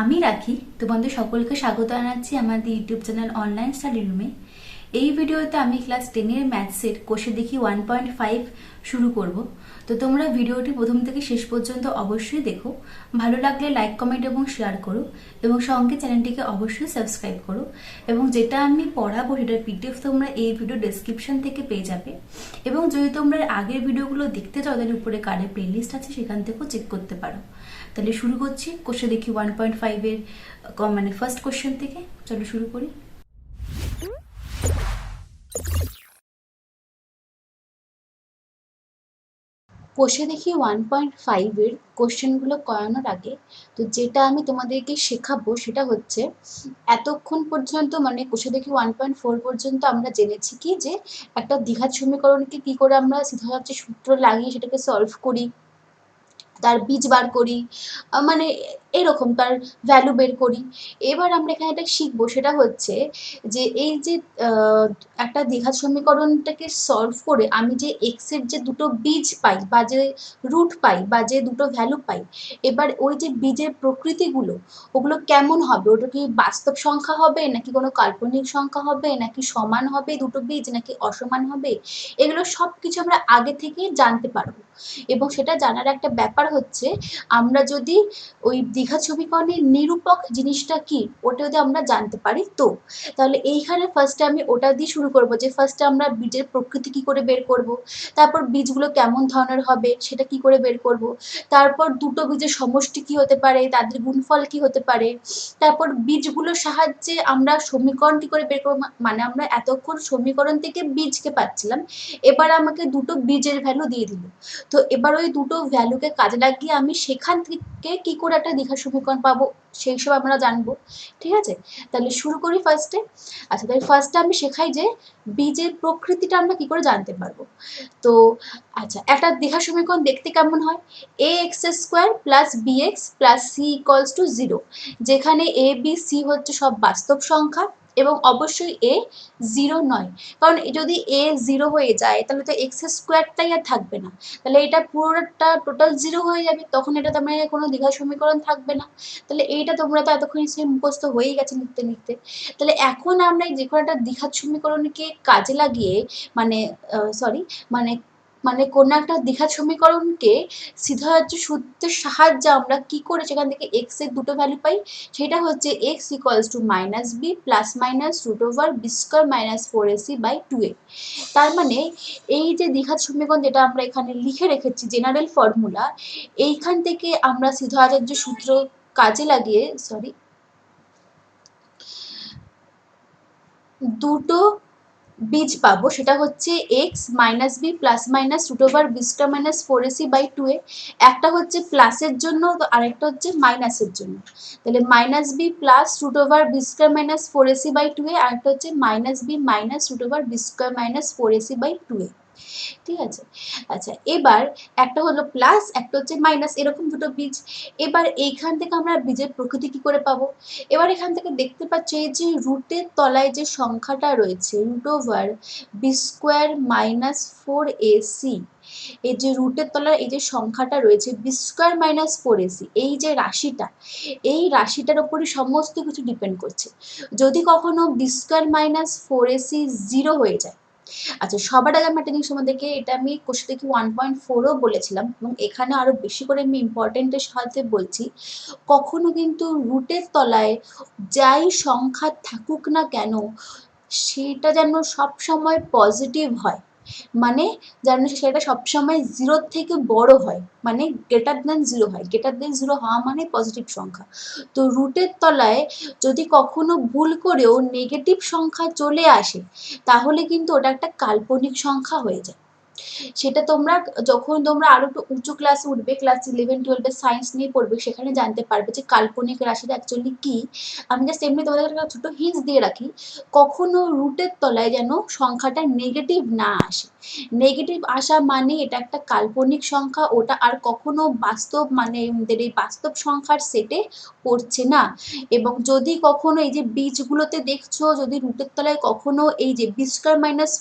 আমি রাখি তোমাদের সকলকে স্বাগত জানাচ্ছি আমাদের ইউটিউব চ্যানেল অনলাইন স্টাডি রুমে। এই ভিডিওতে আমি ক্লাস 10-এর ম্যাথসের কোষে দেখি 1.5 শুরু করব। তো তোমরা ভিডিওটি প্রথম থেকে শেষ পর্যন্ত অবশ্যই দেখো। ভালো লাগলে লাইক, কমেন্ট এবং শেয়ার করো এবং সঙ্গে চ্যানেলটিকে অবশ্যই সাবস্ক্রাইব করো। এবং যেটা আমি পড়াবো সেটার পিডিএফ তোমরা এই ভিডিও ডেসক্রিপশন থেকে পেয়ে যাবে। এবং যদি তোমরা আগের ভিডিওগুলো দেখতে চাও তাহলে উপরে কার্ডে প্লেলিস্ট আছে, সেখান থেকেও চেক করতে পারো। তাহলে শুরু করছি কোষে দেখি 1.5-এর মানে ফার্স্ট কোশ্চেন থেকে। চলো শুরু করি। কোষে দেখি 1.5-এর কোশ্চেনগুলো করানোর আগে তো যেটা আমি তোমাদেরকে শেখাবো সেটা হচ্ছে, এতক্ষণ পর্যন্ত মানে কোষে দেখি 1.4 পর্যন্ত আমরা জেনেছি কি যে একটা দ্বিঘাত সমীকরণকে কি করে আমরা সিদ্ধান্ত সূত্র লাগিয়ে সেটাকে সলভ করি, তার বীজ বার করি, মানে এরকম তার ভ্যালু বের করি। এবার আমরা এখানে এটা শিখবো, সেটা হচ্ছে যে এই যে একটা দ্বিঘাত সমীকরণটাকে সলভ করে আমি যে এক্স এর যে দুটো বীজ পাই বা যে রুট পাই বা যে দুটো ভ্যালু পাই, এবার ওই যে বীজের প্রকৃতিগুলো ওগুলো কেমন হবে, ওটা কি বাস্তব সংখ্যা হবে নাকি কোনো কাল্পনিক সংখ্যা হবে নাকি সমান হবে দুটো বীজ নাকি অসমান হবে, এগুলো সব কিছু আমরা আগে থেকেই জানতে পারবো। এবং সেটা জানার একটা ব্যাপার হচ্ছে, আমরা যদি ওই দ্বিঘাত সমীকরণের নিরূপক জিনিসটা কি ওটা যদি আমরা জানতে পারি তো তাহলে এইখানে ফার্স্টে আমি ওটা দিয়ে শুরু করব যে ফার্স্টে আমরা বীজের প্রকৃতি কি করে বের করব, তারপর বীজগুলো কেমন ধরনের হবে সেটা কি করে বের করব, তারপর দুটো বীজের সমষ্টি কি হতে পারে, তাদের গুণফল কি হতে পারে, তারপর বীজগুলোর সাহায্যে আমরা সমীকরণ কি করে বের করবো, মানে আমরা এতক্ষণ সমীকরণ থেকে বীজকে পাচ্ছিলাম, এবার আমাকে দুটো বীজের ভ্যালু দিয়ে দিল। তো এবার ওই দুটো ভ্যালুকে কাজে লাগিয়ে আমি সেখান থেকে কি করে একটা দ্বিঘাত সমীকরণ পাবো সেই সব আমরা জানবো। ঠিক আছে, তাহলে শুরু করি ফার্স্টে। আচ্ছা, তাহলে ফার্স্টে আমি শেখাই যে বীজের প্রকৃতিটা আমরা কি করে জানতে পারবো। তো আচ্ছা, একটা দ্বিঘাত সমীকরণ দেখতে কেমন হয়, a x square plus b x plus c equals to 0, যেখানে এ বি সি হচ্ছে সব বাস্তব সংখ্যা এবং অবশ্যই এ 0 নয়, কারণ যদি এ 0 হয়ে যায় তাহলে তো এক্স স্কোয়ারটাই আর থাকবে না, তাহলে এটা পুরোটা টোটাল 0 হয়ে যাবে, তখন এটা তো মানে কোনো দ্বিঘাত সমীকরণ থাকবে না। তাহলে এইটা তোমরা তো এতক্ষণ নিশ্চয়ই মুখস্থ হয়েই গেছে লিখতে লিখতে। তাহলে এখন আমরা যে কোনো একটা দ্বিঘাত সমীকরণকে কাজে লাগিয়ে মানে সরি মানে মানে কোনো একটা দ্বিঘাত সমীকরণকে সিদ্ধান্ত সূত্রের সাহায্যে আমরা কি করে সেখান থেকে এক্স এর দুটো ভ্যালু পাই, সেটা হচ্ছে x equals to minus b plus minus root over b square minus 4ac by 2a। তার মানে এই যে দ্বিঘাত সমীকরণ যেটা আমরা এখানে লিখে রেখেছি জেনারেল ফর্মুলা, এইখান থেকে আমরা সিদ্ধান্ত সূত্র কাজে লাগিয়ে দুটো বীজ পাবো, সেটা হচ্ছে x minus b plus minus root over b square minus 4ac by 2a। একটা হচ্ছে প্লাসের জন্য তো আরেকটা হচ্ছে মাইনাসের জন্য, তাহলে minus b plus root over b square minus 4ac by 2a, আরেকটা হচ্ছে minus b minus root over b square minus 4ac by 2a। ঠিক আছে, আচ্ছা এবার একটা হলো প্লাস একটা হচ্ছে মাইনাস, এরকম দুটো বীজ। এবার এইখান থেকে আমরা বীজের প্রকৃতি কি করে পাবো, এবার এখান থেকে দেখতে পাচ্ছি এই যে রুটের তলায় যে সংখ্যাটা রয়েছে root over b square minus 4ac, এই যে রুটের তলার এই যে সংখ্যাটা রয়েছে বি স্কোয়ার মাইনাস 4ac, এই যে রাশিটা, এই রাশিটার উপরে সমস্ত কিছু ডিপেন্ড করছে। যদি কখনো বি স্কোয়ার মাইনাস 4ac 0 হয়ে যায়, আচ্ছা সবার আগে আমি একটা জিনিস তোমাদেরকে, এটা আমি কোশ্চেন দেখি 1.4ও বলেছিলাম এবং এখানে আরো বেশি করে আমি ইম্পর্টেন্টের সাথে বলছি, কখনো কিন্তু রুটের তলায় যাই সংখ্যা থাকুক না কেন সেটা যেন সব সময় পজিটিভ হয়, মানে যেন সেটা সবসময় 0 থেকে বড় হয়, মানে গ্রেটার দেন 0 হয়, গ্রেটার দেন 0 হওয়া মানে পজিটিভ সংখ্যা। তো রুটের তলায় যদি কখনো ভুল করেও নেগেটিভ সংখ্যা চলে আসে তাহলে কিন্তু ওটা একটা কাল্পনিক সংখ্যা হয়ে যায়। সেটা তোমরা যখন তোমরা আরো একটু উঁচু ক্লাসে উঠবে, ক্লাস 11-12 সায়েন্স নিয়ে পড়বে, সেখানে জানতে পারবে যে কাল্পনিক রাশিটা অ্যাকচুয়ালি কি। আমি জাস্ট এমনি তোমাদের একটা ছোট হিন্টস দিয়ে রাখি, কখনো রুটের তলায় যেন সংখ্যাটা নেগেটিভ না আসে, নেগেটিভ আসা মানে এটা একটা কাল্পনিক সংখ্যা, ওটা আর কখনো বাস্তব মানে আমাদের এই বাস্তব সংখ্যার সেটে পড়ছে না। এবং যদি কখনো এই যে বীজগুলোতে দেখছো যদি রুটের তলায় কখনো এই যে বি স্কোয়ার মাইনাস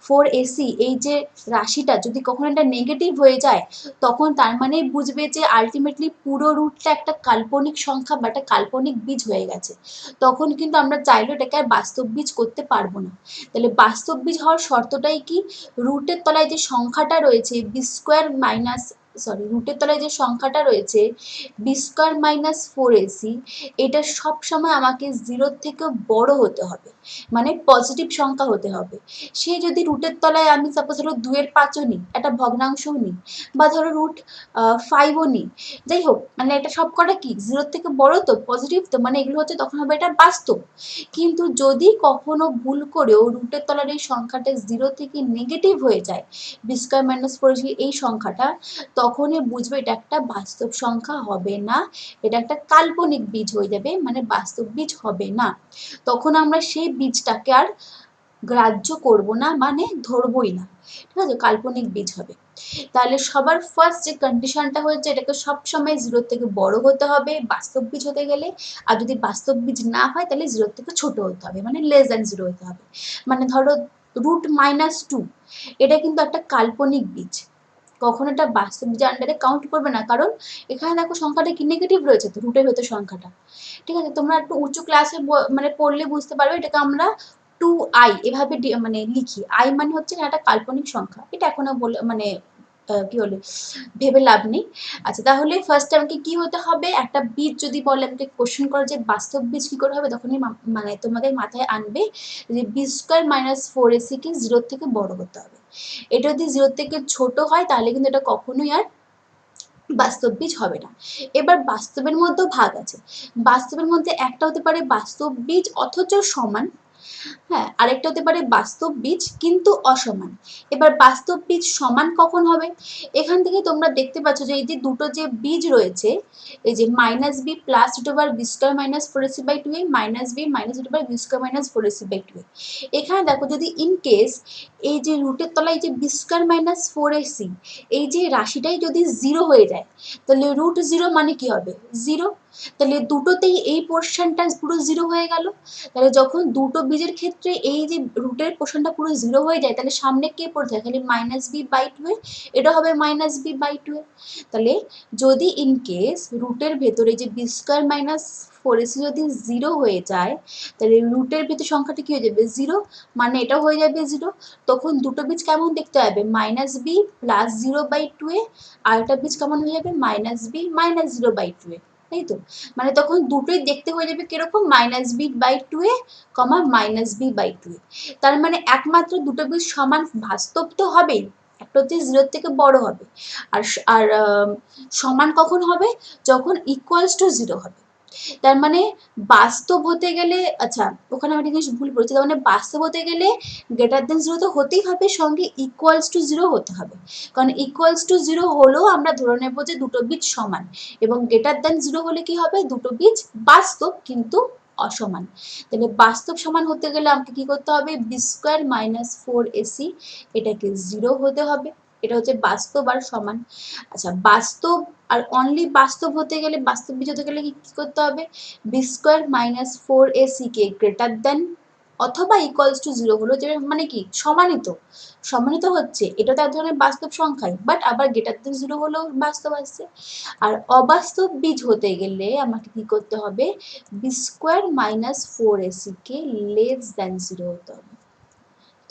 4ac এই যে যে রাশিটা যদি কখনো এটা নেগেটিভ হয়ে যায়, তখন তার মানে বুঝবে যে আলটিমেটলি পুরো রুটটা একটা কাল্পনিক সংখ্যা বা একটা কাল্পনিক বীজ হয়ে গেছে। তখন কিন্তু আমরা চাইলেও এটাকে আর বাস্তব বীজ করতে পারবো না। তাহলে বাস্তব বীজ হওয়ার শর্তটাই কি, রুটের তলায় যে সংখ্যাটা রয়েছে বি স্কোয়ার মাইনাস রুটের তলায় যে সংখ্যাটা রয়েছে বি স্কোয়ার মাইনাস 4ac, এটা সবসময় আমাকে 0 থেকে বড় হতে হবে, মানে পজিটিভ সংখ্যা হতে হবে। সে যদি রুটের তলায় আমি সাপোজ ধরো 2/5ও নিই, একটা ভগ্নাংশও নিই, বা ধরো রুট 5ও নিই, যাই হোক মানে এটা সব কটা কি 0 থেকে বড় তো, পজিটিভ তো, মানে এগুলো হচ্ছে তখন হবে এটা বাস্তব। কিন্তু যদি কখনো ভুল করেও রুটের তলার এই সংখ্যাটা 0 থেকে নেগেটিভ হয়ে যায়, বি স্কোয়ার মাইনাস 4 এই সংখ্যাটা, তখনই বুঝবে এটা একটা বাস্তব সংখ্যা হবে না, এটা একটা কাল্পনিক বীজ হয়ে যাবে, মানে বাস্তব বীজ হবে না। তখন আমরা সেই বীজটাকে আর গ্রাহ্য করব না, মানে ধরবই না, ঠিক আছে, কাল্পনিক বীজ হবে। তাহলে সবার ফার্স্ট যে কন্ডিশনটা হচ্ছে, এটাকে সবসময় 0 থেকে বড় হতে হবে বাস্তব বীজ হতে গেলে, আর যদি বাস্তব বীজ না হয় তাহলে 0 থেকে ছোট হতে হবে, মানে লেস দ্যান 0 হতে হবে। মানে ধরো √-2 এটা কিন্তু একটা কাল্পনিক বীজ, কখনো এটা বাস্তব বীজের আন্ডারে কাউন্ট করবে না, কারণ এখানে দেখো সংখ্যাটা কি নেগেটিভ রয়েছে তো রুটের ভেতর সংখ্যাটা, ঠিক আছে। তোমরা একটু উঁচু ক্লাসে মানে পড়লে বুঝতে পারবে, এটাকে আমরা 2i এভাবে মানে লিখি, i মানে হচ্ছে একটা কাল্পনিক সংখ্যা, এটা এখনো বলে মানে কি বলে ভেবে লাভ নেই। আচ্ছা, তাহলে ফার্স্ট আমাকে কি হতে হবে, একটা বীজ যদি বলে আমাকে কোশ্চেন করে যে বাস্তব বীজ কি করে হবে, তখনই মানে তোমাদের মাথায় আনবে যে বি স্কোয়ার মাইনাস 4ac কে 0 থেকে বড় হতে হবে। এটা যদি 0 থেকে ছোট হয় তাহলে কিন্তু এটা কখনোই আর বাস্তব বীজ হবে না। এবার বাস্তবের মধ্যেও ভাগ আছে, বাস্তবের মধ্যে একটা হতে পারে বাস্তব বীজ অথচ সমান, হ্যাঁ, আরেকটা হতে পারে বাস্তব বীজ কিন্তু অসমান। এবার বাস্তব বীজ সমান কখন হবে, এখান থেকে তোমরা দেখতে পাচ্ছ যে এই যে দুটো যে বীজ রয়েছে, এই যে -b plus √b square minus 4ac/2a -b minus √b square minus 4ac/2a, এখানে দেখো যদি ইন কেস এই যে রুটের তলায় যে b স্কয়ার মাইনাস 4ac এই যে রাশিটাই যদি 0 হয়ে যায়, তাহলে √0 মানে কি হবে 0, তাহলে দুটোতেই এই পোর্শনটা পুরো 0 হয়ে গেল। তাহলে যখন দুটো বীজের ক্ষেত্রে এই যে রুটের পোর্শনটা পুরো 0 হয়ে যায়, তাহলে সামনে কে পড়ে থাকে, খালি -b/2a, এটা হবে -b/2a। তাহলে যদি ইন কেস রুটের ভেতরে যে বি স্কয়ার মাইনাস 4ac যদি 0 হয়ে যায়, তাহলে রুটের ভেতর সংখ্যাটা কি হয়ে যাবে 0, মানে এটা হয়ে যাবে 0। তখন দুটো বীজ কেমন দেখতে হবে, -b প্লাস 0/2a, আর একটা বীজ কেমন হয়ে যাবে -b মাইনাস 0/2a, তাই তো। মানে তখন দুটোই দেখতে হয়ে যাবে কিরকম, -b/2a, -b/2a। তার মানে একমাত্র দুটো বীজ সমান বাস্তব তো হবেই, একটা হচ্ছে 0 থেকে বড় হবে, আর আর সমান কখন হবে, যখন ইকুয়ালস টু 0 হবে। তার মানে বাস্তব হতে গেলে, আচ্ছা ওখানে আমি একটা জিনিস ভুল বলেছি, তার মানে বাস্তব হতে গেলে গ্রেটার দেন 0 তো হতেই হবে, সঙ্গে ইকুয়ালস টু 0 হতে হবে, কারণ ইকুয়ালস টু 0 হলেও আমরা ধরে নেব যে দুটো বীজ সমান, এবং গ্রেটার দেন 0 হলে কি হবে, দুটো বীজ বাস্তব কিন্তু অসমান। তাহলে বাস্তব সমান হতে গেলে আমাকে কি করতে হবে, বি স্কোয়ার মাইনাস 4ac এটাকে 0 হতে হবে, এটা হচ্ছে বাস্তব আর সমান। আচ্ছা, বাস্তব আর অনলি বাস্তব হতে গেলে, বাস্তব বীজ হতে গেলে কি করতে হবে, b square minus 4ac k greater than অথবা ইকুয়ালস টু 0 হলো, যেটা মানে কি সমানিত হচ্ছে, এটা তো এক ধরনের বাস্তব সংখ্যাই, বাট আবার গ্রেটার দেন 0 হলেও বাস্তব আসছে। আর অবাস্তব বীজ হতে গেলে আমাকে কি করতে হবে, b square minus 4ac k less than 0 হতে হবে,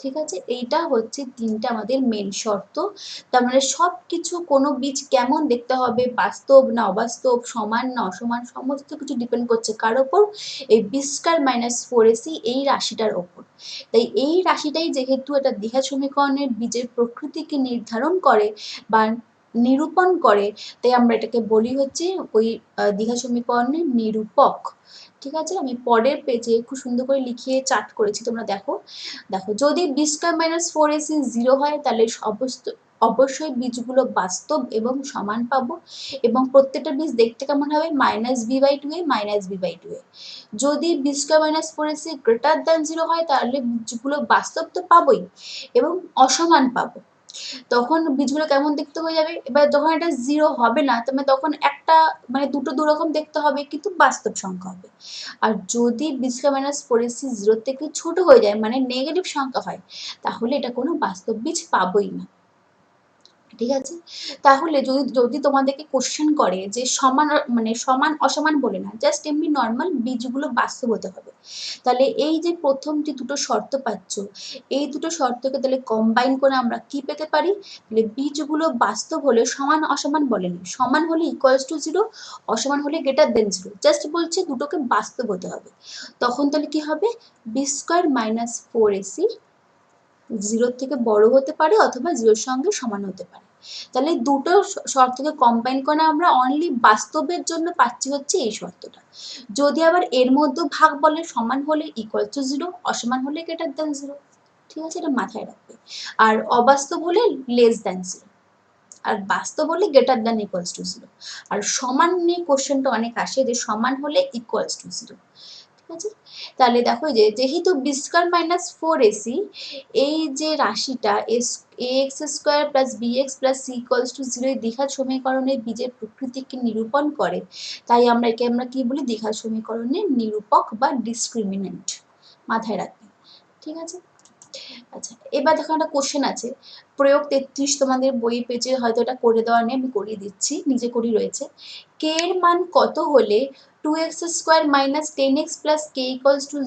ঠিক আছে। এইটা হচ্ছে তিনটা আমাদের মেন শর্ত। তার মানে সব কিছু, কোনো বীজ কেমন দেখতে হবে, বাস্তব না অবাস্তব, সমান না অসমান, সমস্ত কিছু ডিপেন্ড করছে কার ওপর, এই বি স্কয়ার মাইনাস 4ac এই রাশিটার ওপর। তাই এই রাশিটাই যেহেতু একটা দ্বিঘাত সমীকরণের বীজের প্রকৃতিকে নির্ধারণ করে বা নিরূপণ করে, তাই আমরা এটাকে বলি হচ্ছে ওই দ্বিঘাত সমীকরণের নিরূপক, ঠিক আছে। আমি পরের পেজে খুব সুন্দর করে লিখিয়ে চার্ট করেছি, তোমরা দেখো। যদি বি স্কয়ার মাইনাস 4ac 0 হয়, তাহলে অবশ্যই বীজগুলো বাস্তব এবং সমান পাবো, এবং প্রত্যেকটা বীজ দেখতে কেমন হবে, -b/2a -b/2a। যদি b square minus 4ac greater than 0 হয়, তাহলে বীজগুলো বাস্তব তো পাবোই এবং অসমান পাবো, তখন বীজগুলো কেমন দেখতে হয়ে যাবে। এবার যখন এটা 0 হবে না, তখন একটা মানে দুটো দুরকম দেখতে হবে, কিন্তু বাস্তব সংখ্যা হবে। আর যদি বীজকে -4ac 0 থেকে ছোট হয়ে যায়, মানে নেগেটিভ সংখ্যা হয়, তাহলে এটা কোনো বাস্তব বীজ পাবোই না। ঠিক আছে? তাহলে যদি যদি তোমাদেরকে কোশ্চেন করে যে সমান মানে সমান অসমান বলে না, জাস্ট এমনি নর্মাল বীজগুলো বাস্তব হতে হবে, তাহলে এই যে প্রথম যে দুটো শর্ত পাচ্ছ, এই দুটো শর্তকে তাহলে কম্বাইন করে আমরা কি পেতে পারি? তাহলে বীজগুলো বাস্তব হলে সমান অসমান বলেনি, সমান হলে ইকুয়ালস টু 0, অসমান হলে গ্রেটার দেন 0, জাস্ট বলছে দুটোকে বাস্তব হতে হবে। তখন তাহলে কি হবে? b² - 4ac 0 থেকে বড় হতে পারে অথবা 0-র সঙ্গে সমান হতে পারে। তাহলে দুটো শর্তকে কম্বাইন করে আমরা অনলি বাস্তবের জন্য পাচ্ছি হচ্ছে এই শর্তটা। যদি আবার এর মধ্যে ভাগ বলে, সমান হলে ইকুয়াল টু 0, অসমান হলে গ্রেটার দ্যান 0। ঠিক আছে, এটা মাথায় রাখবে। আর অবাস্তব হলে লেস দ্যান 0, আর বাস্তব হলে গ্রেটার দ্যান ইকুয়ালস টু 0। আর সমান নিয়ে কোশ্চেনটা অনেক আসে যে সমান হলে ইকুয়ালস টু 0। ঠিক আছে, তাহলে দেখো যে যেহেতু b² - 4ac এই যে রাশিটা ax² + bx + c = 0 এই দ্বিঘাত সমীকরণের বীজের প্রকৃতিকে নিরূপণ করে, তাই আমরা কি বলি? দ্বিঘাত সমীকরণের নিরূপক বা ডিসক্রিমিন্যান্ট। মাথায় রাখবে। ঠিক আছে? আচ্ছা, এবার দেখো একটা কোশ্চেন আছে, প্রয়োগ 33 তোমাদের বই পেজে হয়তো এটা করে দেওয়া নেই, আমি করিয়ে দিচ্ছি, নিজে করেই রয়েছে। কে এর মান কত হলে 2x² - 10x + k =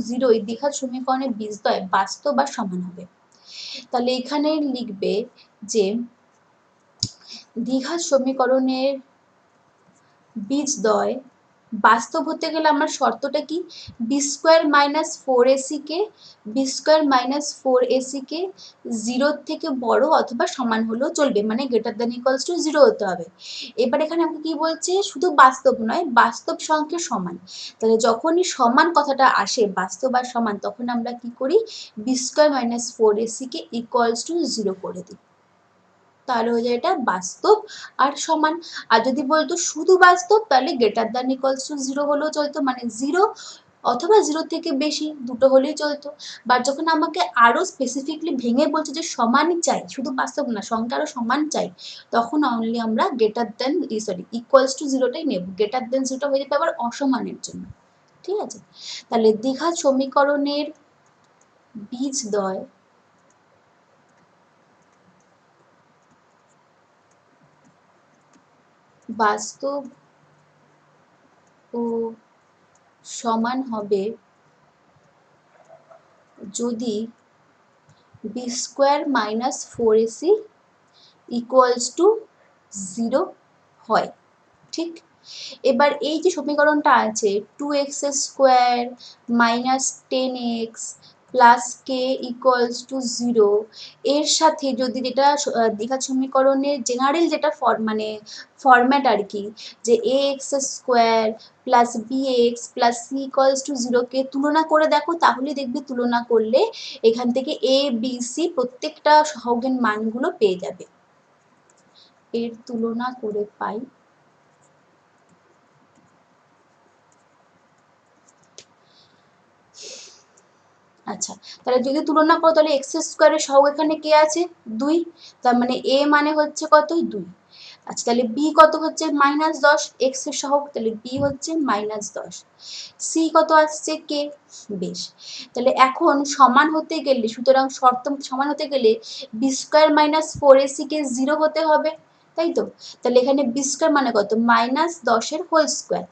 0 এই দ্বিঘাত সমীকরণের বীজদ্বয় বাস্তব বা সমান হবে? তাহলে এখানে লিখবে যে দ্বিঘাত সমীকরণের বীজদ্বয় বাস্তব হতে গেলে আমার শর্তটা কি? b² - 4ac কে b² - 4ac কে 0 থেকে বড় অথবা সমান হলেও চলবে, মানে গ্রেটার দ্যান ইকুয়ালস টু 0 হতে হবে। এবার এখানে আমাকে কি বলছে? শুধু বাস্তব নয়, বাস্তব সংখ্যা সমান। তাহলে যখনই সমান কথাটা আসে, বাস্তব আর সমান, তখন আমরা কি করি? b² - 4ac K equals to 0 করে দিই, তাহলে হয়ে যায় এটা বাস্তব আর সমান। আর যদি বলতো শুধু বাস্তব, তাহলে গ্রেটার দ্যান ইকুয়ালস টু 0 হলেও চলতো, মানে 0 অথবা 0 থেকে বেশি, দুটো হলেই চলতো। বা যখন আমাকে আরো স্পেসিফিকলি ভেঙে বলছে যে সমানই চাই, শুধু বাস্তব না, সংখ্যা আরো সমান চাই, তখন অনলি আমরা গ্রেটার দ্যান ইকুয়ালস টু 0টাই নেব। গ্রেটার দ্যান 0টা হয়ে যাবে আবার অসমানের জন্য। ঠিক আছে, তাহলে দ্বিঘাত সমীকরণের বীজদ্বয় বাস্তব ও সমান হবে যদি b² - 4ac ইকুয়ালস টু 0 হয়। ঠিক, এবার এই যে সমীকরণটা আছে 2x² - 10x + k = 0, এর সাথে যদি যেটা দ্বিঘাত সমীকরণের জেনারেল যেটা ফরম্যাট আর কি, যে ax² + bx + c = 0 কে তুলনা করে দেখো, তাহলে দেখবে তুলনা করলে এখান থেকে a b c প্রত্যেকটা সহগের মানগুলো পেয়ে যাবে। এর তুলনা করে পাই আচ্ছা, তাহলে যদি তুলনা করো, তাহলে x² এর সহগ এখানে কে আছে? 2, তার মানে a মানে হচ্ছে কত? 2। আচ্ছা, তাহলে b কত হচ্ছে? -10, x এর সহগ, তাহলে b হচ্ছে -10। c কত আসছে? k। বেশ, তাহলে এখন সমান হতে গেলে, সুতরাং শর্ত সমান হতে গেলে b² - 4ac কে 0 হতে হবে, তাই তো? তাহলে এখানে b² মানে কত? -10 এর হোল স্কোয়ার।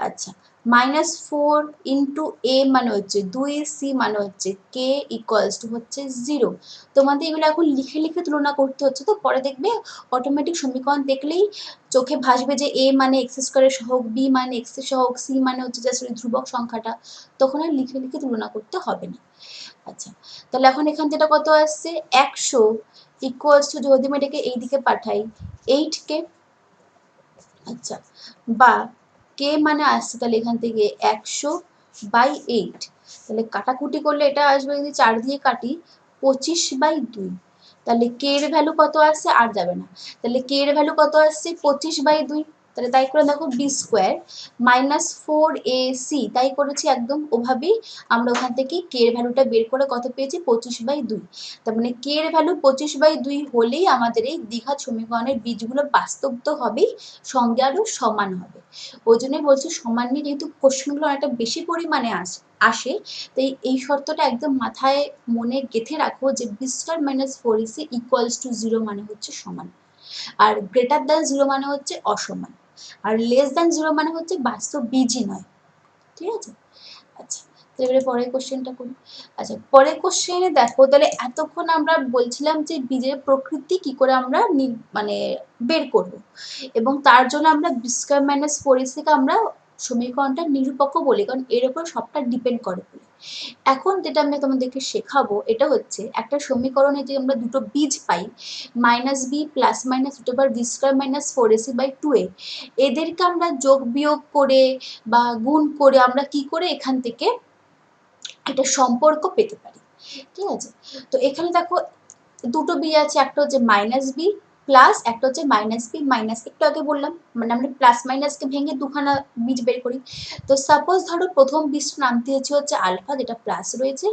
আচ্ছা, -4 ইন্টু a মানে হচ্ছে 2, c মানে হচ্ছে k ইকুয়ালস টু হচ্ছে 0। তোমাদের এগুলো এখন লিখে লিখে তুলনা করতে হচ্ছে, তো পরে দেখবে অটোমেটিক সমীকরণ দেখলেই চোখে ভাসবে যে a মানে x² এর সহগ, b মানে x এর সহগ, c মানে হচ্ছে জাস্ট ওই ধ্রুবক সংখ্যাটা, তখন আর লিখে লিখে তুলনা করতে হবে না। আচ্ছা, তাহলে এখন এখান থেকে কত আসছে? 100 ইকুয়ালস টু, যদি আমি এটাকে এইদিকে পাঠাই, 8k। আচ্ছা, বা কে মানে আসছে তাহলে এখান থেকে 100/8, তাহলে কাটাকুটি করলে এটা আসবে, যদি 4 দিয়ে কাটি 25/2, তাহলে কে এর ভ্যালু কত আসছে? আর যাবে না, তাহলে কে এর ভ্যালু কত আসছে? 25/2। তাহলে তাই করে দেখো বি স্কোয়ার মাইনাস 4ac তাই করেছি একদম ওভাবেই আমরা ওখান থেকে কে এর ভ্যালুটা বের করে কত পেয়েছি 25/2। তার মানে কে এর ভ্যালু 25/2 হলেই আমাদের এই দ্বিঘাত সমীকরণের বীজগুলো বাস্তব তো হবেই, সঙ্গে আরও সমান হবে। ওই জন্যই বলছি সমান নিয়ে যেহেতু কোশ্চেনগুলো অনেকটা বেশি পরিমাণে আসে তাই এই শর্তটা একদম মাথায় মনে গেঁথে রাখো যে b square minus 4ac equals to 0 মানে হচ্ছে সমান, আর গ্রেটার দ্যান 0 মানে হচ্ছে অসমান, আর লেস দ্যান 0 মানে হচ্ছে বাস্তব বীজই নয়। ঠিক আছে? আচ্ছা, তো এবারে পরের কোশ্চেনটা করি। আচ্ছা, পরের কোশ্চেনে দেখো তাহলে এতক্ষণ আমরা বলছিলাম যে বীজের প্রকৃতি কি করে আমরা মানে বের করব, এবং তার জন্য আমরা বি স্কয়ার মাইনাস 4ac কে আমরা সমীকরণটা নিরূপক বলি, কারণ এর উপর সবটা ডিপেন্ড করে বলে। এখন যেটা আমি তোমাদেরকে শেখাবো এটা হচ্ছে একটা সমীকরণে যে আমরা দুটো বীজ পাই minus b plus minus root over b square minus 4ac/2a, এদেরকে আমরা যোগ বিয়োগ করে বা গুণ করে আমরা কি করে এখান থেকে একটা সম্পর্ক পেতে পারি। ঠিক আছে? তো এখানে দেখো দুটো বি আছে, একটা হচ্ছে মাইনাস বি প্লাস একটা হচ্ছে মাইনাস বি মাইনাস, একটু আগে বললাম মানে আমরা প্লাস মাইনাসকে ভেঙে দুখানা বীজ বের করি। তো সাপোজ ধরো প্রথম বীজটার নাম দিয়েছি হচ্ছে আলফা যেটা প্লাস রয়েছে,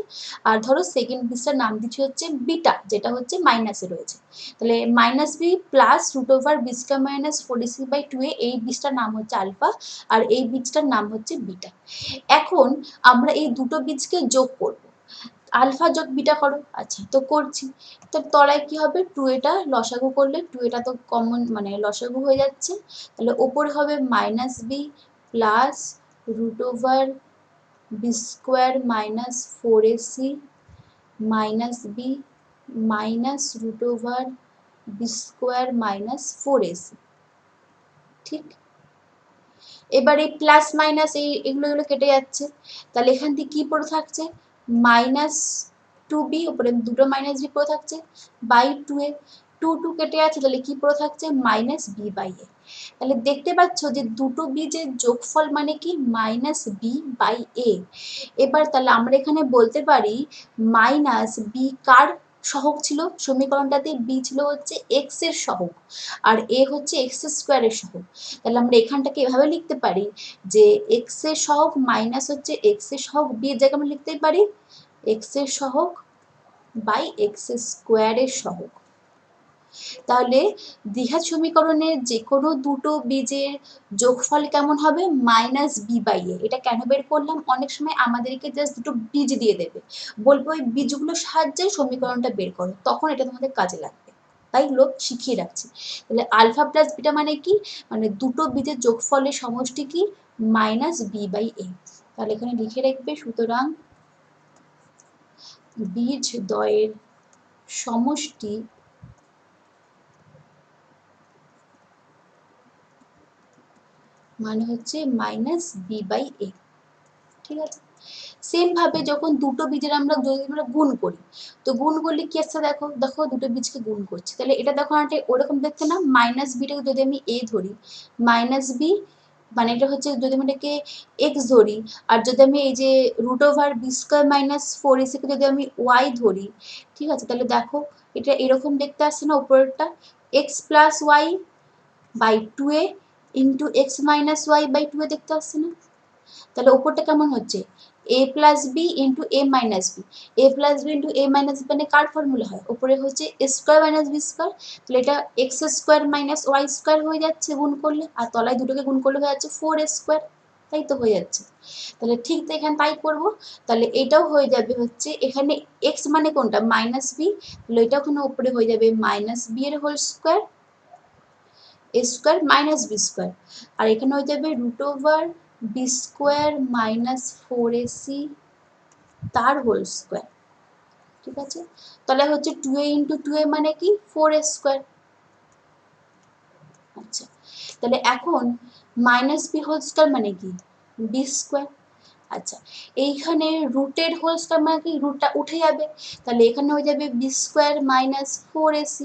আর ধরো সেকেন্ড বীজটার নাম দিচ্ছি হচ্ছে বিটা যেটা হচ্ছে মাইনাসে রয়েছে। তাহলে minus b plus root over b square minus 4ac/2a এই বীজটার নাম হচ্ছে আলফা, আর এই বীজটার নাম হচ্ছে বিটা। এখন আমরা এই দুটো বীজকে যোগ করব, আলফা যোগ বিটা করো। আচ্ছা, তো করছি। তো তলায় কি হবে 2a লসাগু করলে 2a তো কমন মানে লসাগু হয়ে যাচ্ছে, তাহলে ওপরে হবে minus b plus root over b square minus 4ac minus b minus root over b square minus 4ac। ঠিক, এবার এই প্লাস মাইনাস এগুলো কেটে যাচ্ছে, তাহলে এখান থেকে কি পড়ে থাকছে মাইনাস 2b, উপরে দুটো মাইনাস বি পড়ে থাকছে বাই 2a, 2 কেটে যাচ্ছে, তাহলে কি পড়ে থাকছে মাইনাস b/a। তাহলে দেখতে পাচ্ছ যে দুটো বীজের যোগফল মানে কি মাইনাস b/a। এবার তাহলে আমরা এখানে বলতে পারি মাইনাস বি কার সহগ ছিল সমীকরণটাতে, বি ছিল হচ্ছে এক্স এর সহগ আর এ হচ্ছে এক্স স্কোয়ারের সহগ। তাহলে আমরা এখানটাকে এভাবে লিখতে পারি যে এক্স এর সহগ মাইনাস হচ্ছে এক্স এর সহগ, বি এর জায়গায় আমরা লিখতে পারি এক্স এর সহগ বাই এক্স স্কোয়ারের সহগ। তাহলে দ্বিঘাত সমীকরণের যে কোনো দুটো বীজের যোগফল কেমন হবে মাইনাস b/a। এটা কেন বের করলাম, অনেক সময় আমাদেরকে জাস্ট দুটো বীজ দিয়ে দেবে, বলবো ওই বীজগুলোর সাহায্যে সমীকরণটা বের করো, তখন এটা তোমাদের কাজে লাগবে, তাই লোক শিখিয়ে রাখছি। তাহলে আলফা প্লাস বিটা মানে কি, মানে দুটো বীজের যোগফলের সমষ্টি কি মাইনাস b/a। তাহলে এখানে লিখে রাখবে সুতরাং বীজ দ্বয়ের সমষ্টি মানে হচ্ছে মাইনাস b/a। ঠিক আছে? সেম ভাবে যখন দুটো বীজের আমরা যদি আমরা গুণ করি, তো গুণ করলে কি আসছে দেখো, দেখো দুটো বীজকে গুণ করছি, তাহলে এটা দেখো একটা ওরকম দেখতে না, মাইনাস বিটাকে যদি আমি a ধরি মাইনাস বি মানে এটা হচ্ছে যদি আমি এটাকে এক্স ধরি, আর যদি আমি এই যে root over b square minus 4ac কে যদি আমি ওয়াই ধরি, ঠিক আছে, তাহলে দেখো এটা এরকম দেখতে আসছে না উপরেরটা x plus y by 2a into x minus y by 2a দেখতে আসছে না। তাহলে উপরটা কেমন হচ্ছে a plus b into a minus b, a plus b into a minus b মানে কার ফর্মুলা হয়, উপরে হচ্ছে a square minus b square, তাহলে এটা x square minus y square হয়ে যাচ্ছে গুণ করলে, আর তলায় দুটোকে গুণ করলে হয়ে যাচ্ছে 4a স্কোয়ার, তাই তো হয়ে যাচ্ছে। তাহলে ঠিক তো এখানে তাই করবো, তাহলে এটাও হয়ে যাবে হচ্ছে এখানে এক্স মানে কোনটা মাইনাস বি, তাহলে এটা ওখানে উপরে হয়ে যাবে মাইনাস বি এর whole square a square minus b square, আর এখানে হয়ে যাবে root over b square minus 4ac তার হোল স্কোয়ার। ঠিক আছে, তাহলে হচ্ছে 2a ইন্টু 2a মানে কি 4a স্কোয়ার। আচ্ছা, তাহলে এখন মাইনাস বি হোল স্কোয়ার মানে কি বি স্কোয়ার। আচ্ছা, এইখানে রুটের হোল স্কোয়ার মানে কি রুটটা উঠে যাবে, তাহলে এখানে হয়ে যাবে বি স্কোয়ার মাইনাস 4ac,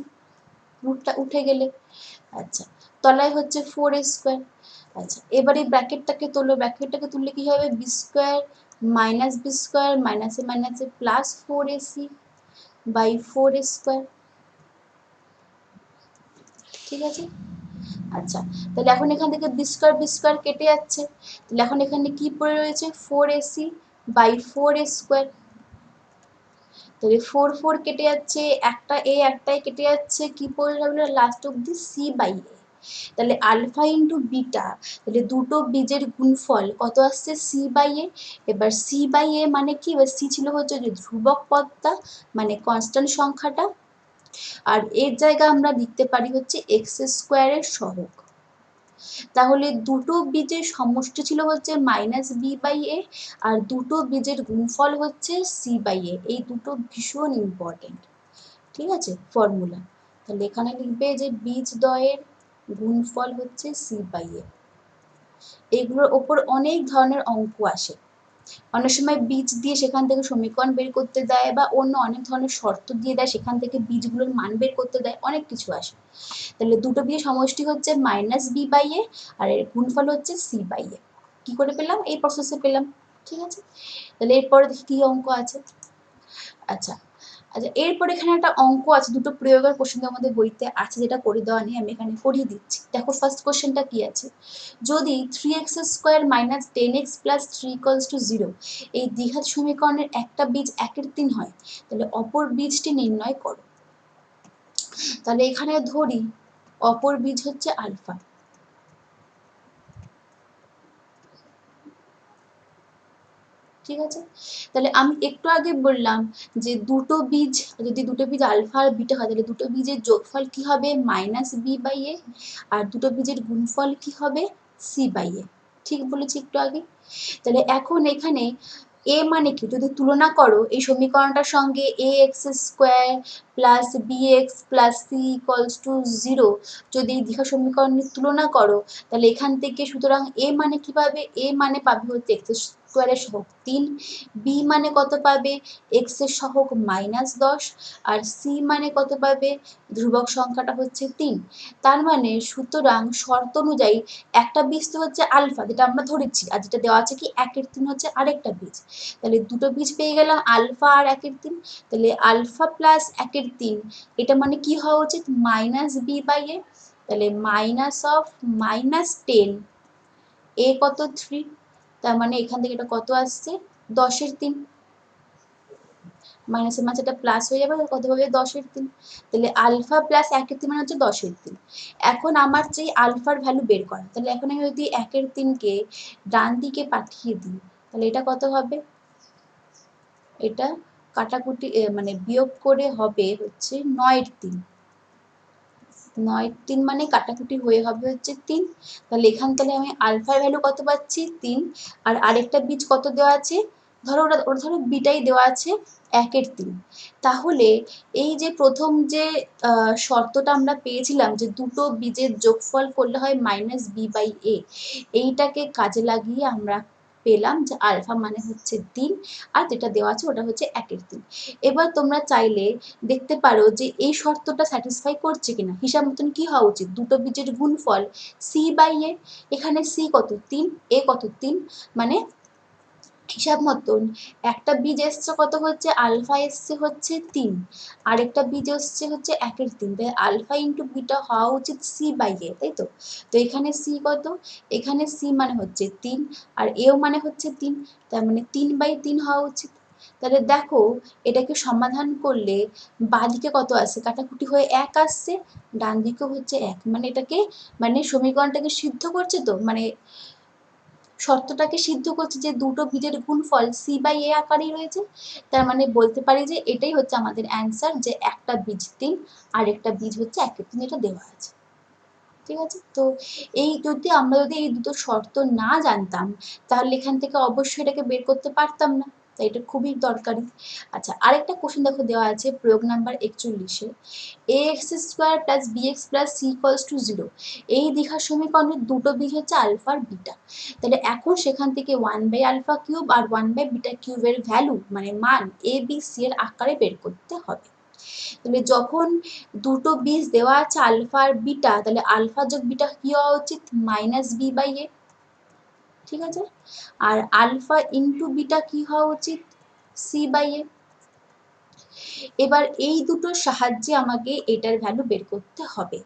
রুটটা উঠে গেলে। আচ্ছা, তলায় হচ্ছে 4a স্কোয়ার। আচ্ছা, এবারে ব্র্যাকেটটাকে তোলো, ব্র্যাকেটটাকে তুললে কি হবে b square minus b square মাইনাসে মাইনাসে plus 4ac by 4a square. ঠিক আছে, আচ্ছা, তাহলে এখন এখান থেকে বি স্কোয়ার কেটে যাচ্ছে, তাহলে এখন এখানে কি পড়ে রয়েছে 4ac বাই 4a²। তাহলে 4 কেটে যাচ্ছে, একটা এ একটাই কেটে যাচ্ছে, কি পড়ে থাকলো লাস্ট অব্দি সি বাই এ। তাহলে আলফা ইন্টু বিটা, তাহলে দুটো বীজের গুণফল কত আসছে সি বাই এ। এবার সি বাই এ মানে কি, এবার সি ছিল হচ্ছে যে ধ্রুবক পদটা মানে কনস্ট্যান্ট সংখ্যাটা, আর এর জায়গায় আমরা লিখতে পারি হচ্ছে x² সহগ। তাহলে দুটো বীজের সমষ্টি ছিল হচ্ছে -b/a, আর দুটো বীজের গুণফল হচ্ছে c/a। এই দুটো ভীষণ ইম্পর্টেন্ট, ঠিক আছে ফর্মুলা। তাহলে এখানে লিখবে যে বীজদ্বয়ের গুণফল হচ্ছে c/a। এগুলোর ওপর অনেক ধরনের অঙ্ক আসে, অনেক সময় বীজ দিয়ে সেখান থেকে সমীকরণ বের করতে দেয়, বা অন্য অনেক ধরনের শর্ত দিয়ে দেয়, সেখান থেকে বীজগুলোর মান বের করতে দেয়, অনেক কিছু আসে। তাহলে দুটো বীজের সমষ্টি হচ্ছে -b/a, আর এর গুণফল হচ্ছে c/a। কি করে পেলাম? এই প্রসেসে পেলাম, ঠিক আছে। তাহলে এরপরে দেখি কি অঙ্ক আছে। আচ্ছা আচ্ছা, এরপর এখানে একটা অঙ্ক আছে, দুটো প্রয়োগের কোশ্চেন আমাদের বইতে আছে, যেটা করে দেওয়া নেই, আমি এখানে করিয়ে দিচ্ছি। দেখো ফার্স্ট কোশ্চেনটা কি আছে, যদি 3x² - 10x + 3 = 0 এই দ্বিঘাত সমীকরণের একটা বীজ 1/3 হয়, তাহলে অপর বীজটি নির্ণয় করো। তাহলে এখানে ধরি অপর বীজ হচ্ছে আলফা, ঠিক আছে। তাহলে আমি একটু আগে বললাম যে দুটো বীজ, যদি দুটো বীজ আলফা আর বিটা হয়, তাহলে দুটো বীজের যোগফল কি হবে -b/a, আর দুটো বীজের গুণফল কি হবে c/a। ঠিক বলেছি একটু আগে। তাহলে এখন এখানে এ মানে কি, যদি তুলনা করো এই সমীকরণটার সঙ্গে ax² + bx + c = 0, যদি এই দ্বিঘাত সমীকরণের তুলনা করো, তাহলে এখান থেকে সুতরাং এ মানে কি পাবে, এ মানে পাবে হচ্ছে x² এর সহগ 3, বি মানে কত পাবে x এর সহগ -10, আর সি মানে কত পাবে, ধ্রুবক সংখ্যাটা হচ্ছে 3। তার মানে সুতরাং শর্ত অনুযায়ী একটা বীজ তো হচ্ছে আলফা, যেটা আমরা ধরেছি, আর যেটা দেওয়া আছে কি 1/3 হচ্ছে আরেকটা বীজ। তাহলে দুটো বীজ পেয়ে গেলাম আলফা আর 1/3। তাহলে আলফা প্লাস 1/3 এটা মানে কি হওয়া উচিত -b/a। তাহলে -10 এ কত 3, তার মানে এখান থেকে এটা কত আসছে 10/3, মাইনাসের মাঝে এটা প্লাস হয়ে যাবে, কত হবে 10/3। তাহলে আলফা প্লাস 1/3 মানে হচ্ছে 10/3। এখন আমার চাই আলফার ভ্যালু বের করা, তাহলে এখন আমি যদি 1/3 কে ডান দিকে পাঠিয়ে দিই, তাহলে এটা কত হবে, এটা কাটাকুটি মানে বিয়োগ করে হবে হচ্ছে 9/3। 9/3 মানে কাটাকুটি হয়ে হবে হচ্ছে 3। তাহলে এখান থেকে আমি আলফার ভ্যালু কত পাচ্ছি 3, আর আরেকটা বীজ কত দেওয়া আছে, ধরো ওটা ধরো বিটাই দেওয়া আছে 1/3। তাহলে এই যে প্রথম যে শর্তটা আমরা পেয়েছিলাম যে দুটো বীজের যোগফল করলে হয় -b/a, এইটাকে কাজে লাগিয়ে আমরা পেলাম যে আলফা মানে হচ্ছে 3, আর যেটা দেওয়া আছে ওটা হচ্ছে 1/3। এবার তোমরা চাইলে দেখতে পারো যে এই শর্তটা স্যাটিসফাই করছে কিনা। হিসাব মতন কি হওয়া উচিত, দুটো বীজের গুণফল c/a, এখানে c কত 3, a কত 3, মানে হিসাব মতন একটা বীজ এসছে কত হচ্ছে আলফা এসছে হচ্ছে 3, আরেকটা বীজ এসছে হচ্ছে 1/3, তাই আলফা ইন্টু বিটা হওয়া উচিত c/a, তাই তো। তো এখানে c কত, এখানে c মানে হচ্ছে 3, আর এও মানে হচ্ছে 3, তার মানে 3/3 হওয়া উচিত। তাহলে দেখো এটাকে সমাধান করলে বাঁদিকে কত আসছে, কাটাকুটি হয়ে 1 আসছে, ডান দিকেও হচ্ছে 1, মানে এটাকে মানে সমীকরণটাকে সিদ্ধ করছে, তো মানে শর্তটাকে সিদ্ধ করছে যে দুটো বীজের গুণফল c/a আকারেই রয়েছে। তার মানে বলতে পারি যে এটাই হচ্ছে আমাদের অ্যান্সার, যে একটা বীজ 3, আরেকটা বীজ হচ্ছে 1/3, এটা দেওয়া আছে, ঠিক আছে। তো এই যদি এই দুটো শর্ত না জানতাম, তাহলে এখান থেকে অবশ্যই এটাকে বের করতে পারতাম না, তাই এটা খুবই দরকারি। আচ্ছা, আরেকটা কোশ্চেন দেখো দেওয়া আছে প্রয়োগ নাম্বার 41-এ, ax² + bx + c = 0 এই দ্বিঘাত সমীকরণের দুটো বীজ হচ্ছে আলফা আর বিটা। তাহলে এখন সেখান থেকে 1/α³ আর 1/β³ এর ভ্যালু মানে মান a b c এর আকারে বের করতে হবে। তাহলে যখন দুটো বীজ দেওয়া আছে আলফা আর বিটা, তাহলে আলফা যোগ বিটা কি হওয়া উচিত -b/a, ঠিক আছে। আর আলফা ইন্টু বিটা কি হওয়া উচিত c/a। এবার এই দুটোর সাহায্যে আমাকে এটার ভ্যালু বের করতে হবে।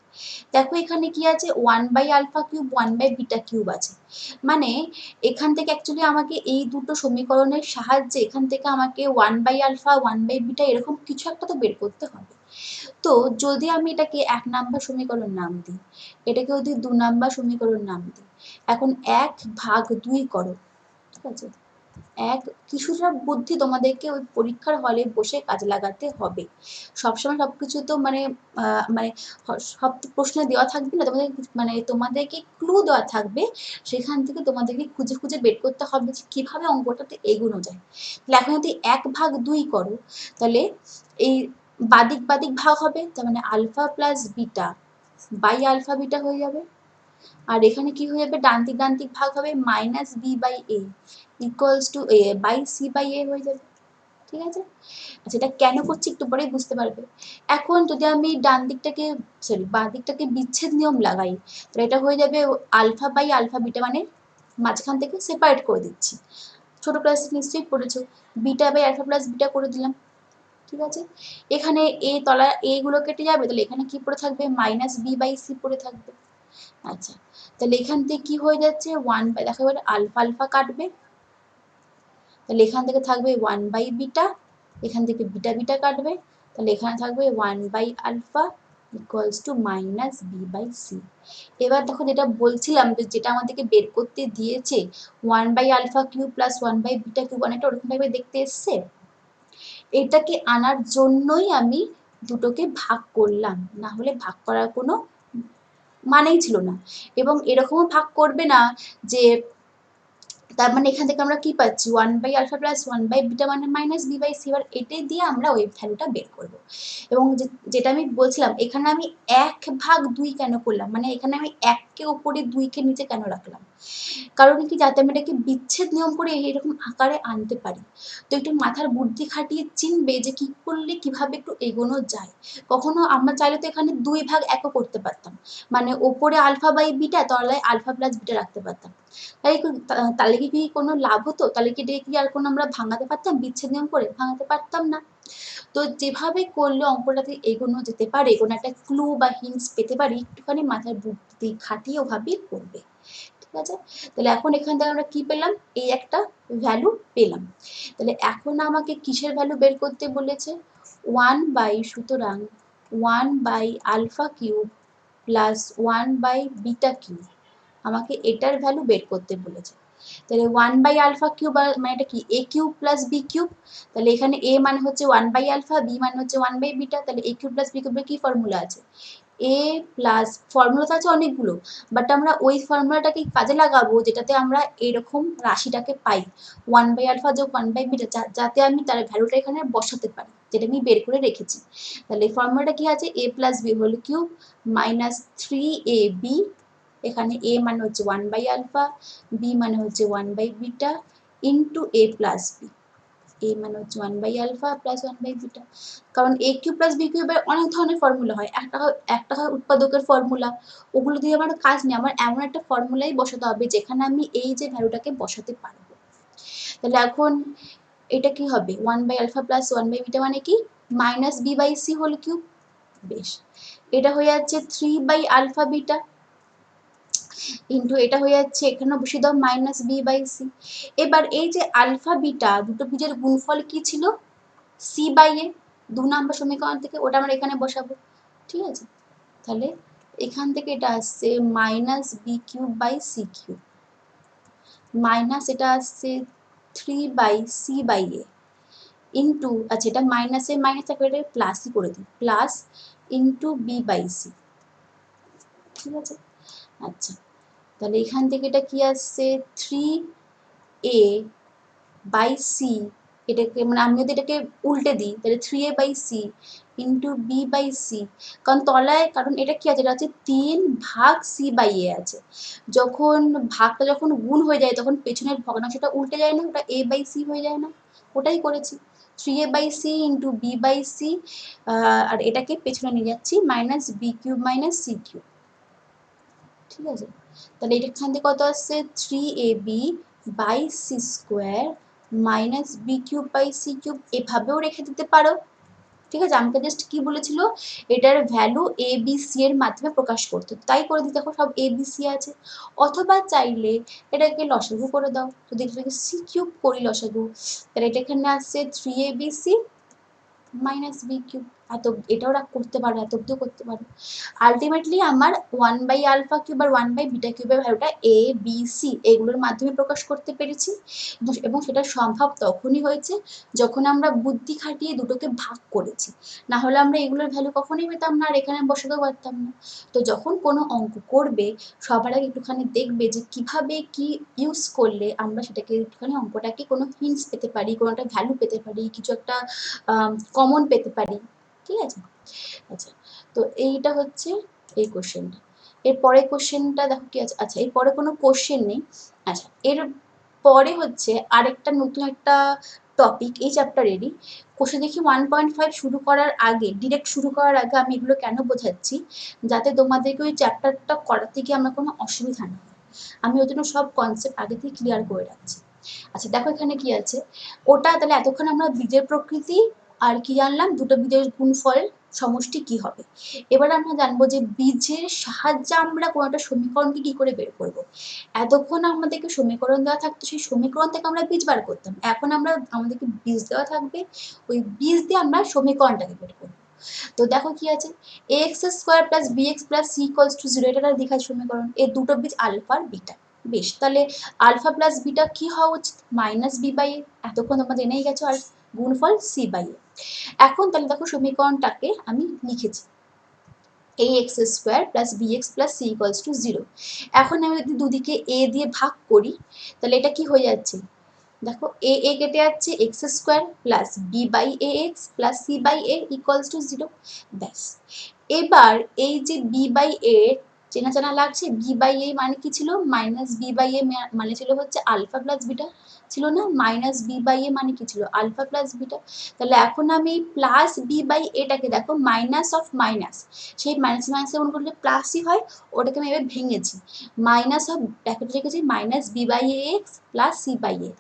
দেখো এখানে কি আছে, 1/α³ 1/β³ আছে, মানে এখান থেকে অ্যাকচুয়ালি আমাকে এই দুটো সমীকরণের সাহায্যে এখান থেকে আমাকে 1/α 1/β এরকম কিছু একটা তো বের করতে হবে। তো যদি আমি এটাকে 1 নাম্বার সমীকরণ নাম দিই, এটাকে যদি 2 নাম্বার সমীকরণ নাম দিই, এখন 1/2 করো, ঠিক আছে? কিছুটা বুদ্ধি তোমাদেরকে ওই পরীক্ষার হলে বসে কাজে লাগাতে হবে। সবসময় সবকিছু তো মানে সব প্রশ্নে দেওয়া থাকবে না, তোমাদেরকে ক্লু দেওয়া থাকবে, সেখান থেকে তোমাদেরকে খুঁজে খুঁজে বের করতে হবে যে কিভাবে অঙ্কটাতে এগোনো যায়। তাহলে এখন যদি 1/2 করো, তাহলে এই বাদিক বাদিক ভাগ হবে, তার মানে alpha plus beta by alpha beta হয়ে যাবে। আর এখানে কি হয়ে যাবে, ডানদিক ডানদিক ভাগ হবে, minus b by a equals to a by c by a হয়ে যাবে, ঠিক আছে? আচ্ছা, এটা কেন করছি একটু পরেই বুঝতে পারবে। এখন যদি আমি বাঁ দিকটাকে বিচ্ছেদ নিয়ম লাগাই, তাহলে এটা হয়ে যাবে আলফা বাই আলফা বিটা, মানে মাঝখান থেকে সেপারেট করে দিচ্ছি। ছোট ক্লাস নিশ্চয়ই পড়েছো, beta by alpha plus beta করে দিলাম, ঠিক আছে? এখানে এ তলা এ গুলো কেটে যাবে, তাহলে এখানে কি পড়ে থাকবে, মাইনাস বি বাই সি পড়ে থাকবে। আচ্ছা, তাহলে এখান থেকে কি হয়ে যাচ্ছে, 1 বাই, দেখো এবার আলফা আলফা কাটবে, তাহলে এখান থেকে থাকবে 1/β, এখান থেকে বিটা বিটা কাটবে, তাহলে এখানে থাকবে 1/α equals to minus b by c. এবার দেখো যেটা বলছিলাম, যেটা আমাদেরকে বের করতে দিয়েছে 1/α³ প্লাস 1/β³ অনেকটা ওরকম টাইপের দেখতে এসছে। এটাকে আনার জন্যই আমি দুটোকে ভাগ করলাম, না হলে ভাগ করার কোনো মানেই ছিল না। এবং এরকমও ভাগ করবে না যে, তার মানে এখান থেকে আমরা কি পাচ্ছি, 1/α প্লাস 1/β মানে মাইনাস বি বাই সি। এবার এটাই দিয়ে আমরা ওই ভ্যালুটা বের করব। এবং যেটা আমি বলছিলাম, এখানে আমি 1/2 কেন করলাম, মানে এখানে আমি 1কে উপরে 2কে নিচে কেন রাখলাম, কারণ কি, যাতে আমি এটাকে বিচ্ছেদ নিয়ম করে এরকম আকারে আনতে পারি। তো একটু মাথার বুদ্ধি খাটিয়ে চিনবে যে কি করলে কিভাবে একটু এগোনো যায়। কখনো আমরা চাইলে তো এখানে 2/1ও করতে পারতাম, মানে ওপরে আলফা বাই বিটা, তলায় আলফা প্লাস বিটা রাখতে পারতাম। তাহলে কি কোনো লাভ হতো? তাহলে কি এটাকে কি আর কোনো আমরা ভাঙাতে পারতাম বিচ্ছেদ নিয়ম করে? ভাঙাতে পারতাম না। তো যেভাবে করলে অঙ্কটাতে এগোনো যেতে পারে, কোনো একটা ক্লু বা হিন্টস পেতে পারি, একটুখানি মাথার বুদ্ধি খাটিয়ে ওভাবেই করবে, ঠিক আছে? তাহলে এখন এখান থেকে আমরা কি পেলাম, এই একটা ভ্যালু পেলাম। তাহলে এখন আমাকে কিসের ভ্যালু বের করতে বলেছে, 1/সুতরাং 1/α³ প্লাস 1/β³ আমাকে এটার ভ্যালু বের করতে বলেছে। তাহলে 1/α³ মানে এটা কি, a³ প্লাস b³। তাহলে এখানে a মানে হচ্ছে 1/α, b মানে হচ্ছে 1/β। তাহলে a³ প্লাস b³ কি ফর্মুলা আছে, a প্লাস, ফর্মুলা তো আছে অনেকগুলো, বাট আমরা ওই ফর্মুলাটাকে কাজে লাগাবো যেটাতে আমরা এরকম রাশিটাকে পাই, 1/α যোগ 1/β, যাতে আমি তার ভ্যালুটা এখানে বসাতে পারি, যেটা আমি বের করে রেখেছি। তাহলে এই ফর্মুলাটা কি আছে, a plus b whole cube minus 3ab, এখানে a মানে হচ্ছে 1/α, b মানে হচ্ছে 1/β into a plus b, a মানে হচ্ছে 1/α প্লাস 1/β। কারণ a³ প্লাস b³ এর অনেক ধরনের ফর্মুলা হয়, একটা হয় উৎপাদকের ফর্মুলা, ওগুলো দিয়ে আমার কাজ নেই, আমার এমন একটা ফর্মুলাই বসাতে হবে যেখানে আমি এই যে ভ্যালুটাকে বসাতে পারবো। তাহলে এখন এটা কি হবে, 1/α প্লাস 1/β মানে কি, minus b by c whole cube. বেশ, এটা হয়ে যাচ্ছে 3/α-β ইন্টু এটা হয়ে যাচ্ছে, এখানে বসিয়ে দাও মাইনাস বি বাই সি। এবার এই যে আলফা বিটা দুটো বীজের গুণফল কি ছিল, সি বাই এ, 2 নাম্বার সমীকরণ থেকে, ওটা আমরা এখানে বসাবো, ঠিক আছে? তাহলে এখান থেকে এটা আসছে minus b cube by c cube, minus এটা আসছে 3/c/a ইন্টু, আচ্ছা এটা মাইনাসে মাইনাস একটা প্লাসই করে দিই, plus into b by c, ঠিক আছে? আচ্ছা, তাহলে এখান থেকে এটা কি আসছে 3a/c, এটাকে মানে আমি যদি এটাকে উল্টে দিই, তাহলে 3a/c ইন্টু b/c, কারণ এটা কি আছে, এটা হচ্ছে 3/c/a আছে। যখন গুণ হয়ে যায়, তখন পেছনের ভগ্নাংশটা উল্টে যায় না, ওটা a/c হয়ে যায় না, ওটাই করেছি। 3a/c ইন্টু b/c, আর এটাকে পেছনে নিয়ে যাচ্ছি, মাইনাস b³ মাইনাস c³, ঠিক আছে? তাহলে এখান থেকে কত আসছে, 3ab/c² minus b³ by c³, এভাবেও রেখে দিতে পারো, ঠিক আছে, আমাকে জাস্ট কি বলেছিল, এটার ভ্যালু এ বি সি এর মাধ্যমে প্রকাশ করতে, তাই করে দিই। দেখো সব এ বি সি আছে। অথবা চাইলে এটাকে লসাগু করে দাও, যদি এটাকে সি কিউব করি লসাগু, তাহলে এটা এখানে আসছে 3abc মাইনাস বি কিউব। এত এটাও করতে পারো, এত অব্দিও করতে পারো। আলটিমেটলি আমার 1/α কিউব আর 1/β কিউবের ভ্যালুটা এ বি সি এগুলোর মাধ্যমে প্রকাশ করতে পেরেছি, এবং সেটা সম্ভব তখনই হয়েছে যখন আমরা বুদ্ধি খাটিয়ে দুটোকে ভাগ করেছি। না হলে আমরা এগুলোর ভ্যালু কখনোই পেতাম না, আর এখানে বসাতেও পারতাম না। তো যখন কোনো অঙ্ক করবে, সবার আগে একটুখানি দেখবে যে কিভাবে কি ইউজ করলে আমরা সেটাকে একটুখানি অঙ্কটাকে কোনো হিন্টস পেতে পারি, কোনো একটা ভ্যালু পেতে পারি, কিছু একটা কমন পেতে পারি। ঠিক আছে, আচ্ছা, তো এইটা হচ্ছে এই কোশ্চেনটা। এর পরে কোশ্চেনটা দেখো কি আছে, আচ্ছা এর পরে কোনো কোশ্চেন নেই। আচ্ছা, এর পরে হচ্ছে আরেকটা নতুন একটা টপিক এই চ্যাপ্টারেরই। কোশ্চেন দেখি 1.5 শুরু করার আগে, ডিরেক্ট শুরু করার আগে আমি এগুলো কেন বোঝাচ্ছি, যাতে তোমাদেরকে ওই চ্যাপ্টারটা করাতে গিয়ে আমার কোনো অসুবিধা না হয়। আমি ওই জন্য সব কনসেপ্ট আগে থেকে ক্লিয়ার করে রাখছি। আচ্ছা দেখো এখানে কি আছে, ওটা তাহলে এতক্ষণ আমরা বীজের প্রকৃতি আর কি জানলাম, দুটো বীজের গুণফল সমষ্টি কি হবে। এবার আমরা জানবো যে বীজের সাহায্যে আমরা কোনো একটা সমীকরণকে কি করে বের করব। এতক্ষণ আমাদেরকে সমীকরণ দেওয়া থাকতো, সেই সমীকরণ থেকে আমরা বীজ বার করতাম। এখন আমাদেরকে বীজ দেওয়া থাকবে, ওই বীজ দিয়ে আমরা সমীকরণটাকে বের করবো। তো দেখো কি আছে, ax square plus bx plus c equals to 0, এটা দেখার সমীকরণ। এর দুটো বীজ আলফা আর বিটা। বেশ, তাহলে আলফা প্লাস বিটা কি হওয়া উচিত, মাইনাস বি বাই এ। এতক্ষণ তোমরা জেনেই গেছো, আর গুণফল সি বাই এ। এখন তাহলে দেখো সমীকরণটাকে আমি লিখেছি, ax square plus bx plus c equals to 0। এখন আমি যদি দুদিকে a দিয়ে ভাগ করি, তাহলে এটা কি হয়ে যাচ্ছে, দেখো এ এ কেটে যাচ্ছে, x square plus b by a x plus c by a equals to 0। ব্যাস, এবার এই যে বি বাই এ চেনা চেনা লাগছে, বি বাই এ মানে কি ছিল, মাইনাস বি বাই এ মানে ছিল হচ্ছে আলফা প্লাস বিটা, ছিল না, মাইনাস বি বাই এ মানে কি ছিল, আলফা প্লাস বিটা। তাহলে এখন আমি প্লাস বি বাই এটাকে দেখো মাইনাস অফ মাইনাস, সেই মাইনাস মাইনাসে গুণ করলে প্লাসই হয়, ওটাকে আমি এবার ভেঙেছি, মাইনাস অফ ব্র্যাকেটে রেখেছি minus b by a x plus c by a.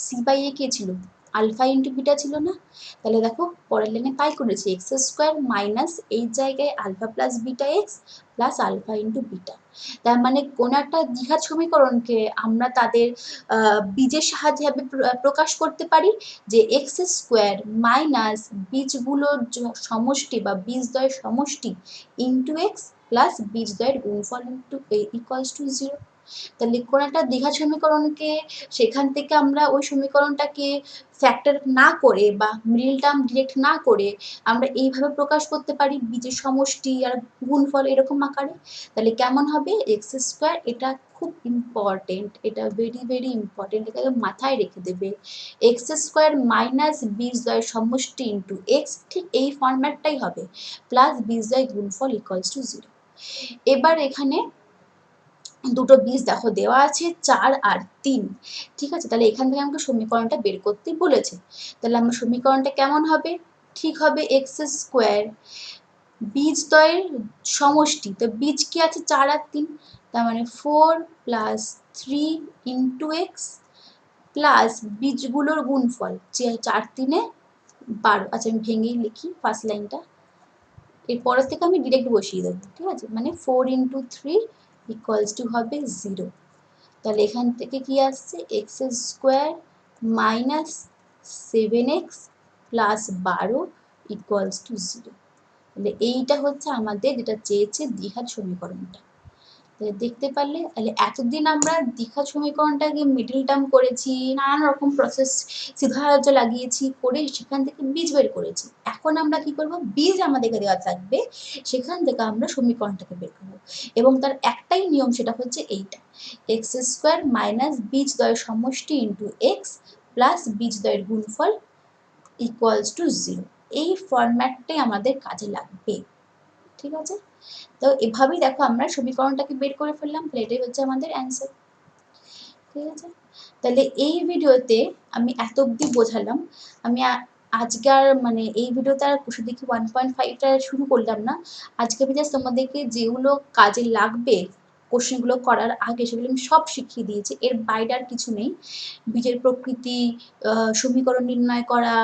C by a কে ছিল, আলফা ইন্টু বিটা ছিল না। তাহলে দেখো পরের লাইনে তাই করেছি, এক্স স্কোয়ার মাইনাস এই জায়গায় alpha plus beta x plus alpha into beta. তার মানে কোনো একটা দ্বিঘাত সমীকরণকে আমরা তাদের বীজের সাহায্যে প্রকাশ করতে পারি, যে এক্স স্কোয়ার মাইনাস বীজগুলোর সমষ্টি বা বীজদ্বয়ের সমষ্টি ইন্টু এক্স প্লাস বীজদ্বয়ের গুণফল ইন্টু ইকুয়ালস টু 0। তাহলে কোনো একটা দ্বিঘাত সমীকরণকে সেখান থেকে আমরা ওই সমীকরণটাকে ফ্যাক্টর না করে বা মিডল টার্ম ডিরেক্ট না করে আমরা এইভাবে প্রকাশ করতে পারি, বীজের সমষ্টি আর গুণফল এরকম আকারে। তাহলে কেমন হবে, এক্স স্কোয়ার, এটা খুব ইম্পর্টেন্ট, এটা ভেরি ভেরি ইম্পর্টেন্ট, এটাকে মাথায় রেখে দেবে। এক্স স্কোয়ার মাইনাস বীজদ্বয়ের সমষ্টি ইন্টু এক্স, ঠিক এই ফরম্যাটটাই হবে, প্লাস বীজদ্বয় গুণফল ইকুয়ালস টু 0। এবার এখানে দুটো বীজ দেখো দেওয়া আছে 4 আর 3। ঠিক আছে, তাহলে এখান থেকে আমাকে সমীকরণটা বের করতে বলেছে। তাহলে আমার সমীকরণটা কেমন হবে, ঠিক হবে এক্স স্কোয়ার বীজদ্বয়ের সমষ্টি, তো বীজ কি আছে 4 আর 3, তার মানে 4 প্লাস 3 ইন্টু এক্স প্লাস বীজগুলোর গুণফল, যে 4 3 12। আচ্ছা আমি ভেঙেই লিখি ফার্স্ট লাইনটা, এরপরের থেকে আমি ডিরেক্ট বসিয়ে দেবো। ঠিক আছে, মানে 4 ইন্টু 3 ইকুয়ালস টু হবে 0। তাহলে এখান থেকে কি আসছে, x square minus 7x plus 12 equals to 0। তাহলে এইটা হচ্ছে আমাদের যেটা চেয়েছে দ্বিঘাত সমীকরণটা। দেখতে পারলে, তাহলে এতদিন আমরা দ্বিঘাত সমীকরণটাকে মিডল টার্ম করেছি, নানান রকম প্রসেস সিদ্ধান্ত লাগিয়েছি, করে সেখান থেকে বীজ বের করেছি। এখন আমরা কি করব, বীজ আমাদেরকে দেওয়া থাকবে, সেখান থেকে আমরা সমীকরণটাকে বের করবো। এবং তার একটাই নিয়ম, সেটা হচ্ছে এইটা, এক্স স্কোয়ার মাইনাস বীজদ্বয়ের সমষ্টি ইন্টু এক্স প্লাস বীজদ্বয়ের গুণফল ইকুয়ালস টু 0। এই ফরম্যাটটাই আমাদের কাজে লাগবে। ঠিক আছে, তো এভাবেই দেখো আমরা সমীকরণটাকে বের করে ফেললাম, তাহলে এটাই হচ্ছে আমাদের অ্যান্সার। ঠিক আছে, তাহলে এই ভিডিওতে আমি এত অবধি বোঝালাম। আমি আজকে আর মানে এই ভিডিওতে আর কুশি দেখি 1.5টা শুরু করলাম না। আজকে আমি জাস্ট তোমাদেরকে যেগুলো কাজে লাগবে কোশ্চেনগুলো করার আগে, সেগুলো আমি সব শিখিয়ে দিয়েছি, এর বাইরে আর কিছু নেই। বীজের প্রকৃতি, সমীকরণ নির্ণয় করা,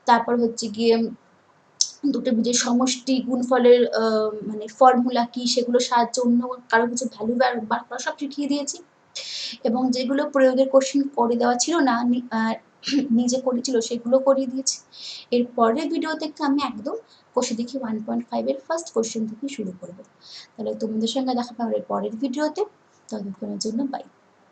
তারপর হচ্ছে গিয়ে দুটো বীজের সমষ্টি, গুণফলের মানে ফর্মুলা কী, সেগুলো সাহায্যে অন্য কারো কিছু ভ্যালু বার করা সব শিখিয়ে দিয়েছি। এবং যেগুলো প্রয়োগের কোশ্চেন করে দেওয়া ছিল না, নিজে করেছিল, সেগুলো করিয়ে দিয়েছি। এর পরের ভিডিও থেকে আমি একদম কষে দেখি 1.5-এর ফার্স্ট কোশ্চেন থেকে শুরু করব। তাহলে তোমাদের সঙ্গে দেখা পাবে পরের ভিডিওতে। ততক্ষণের জন্য বাই।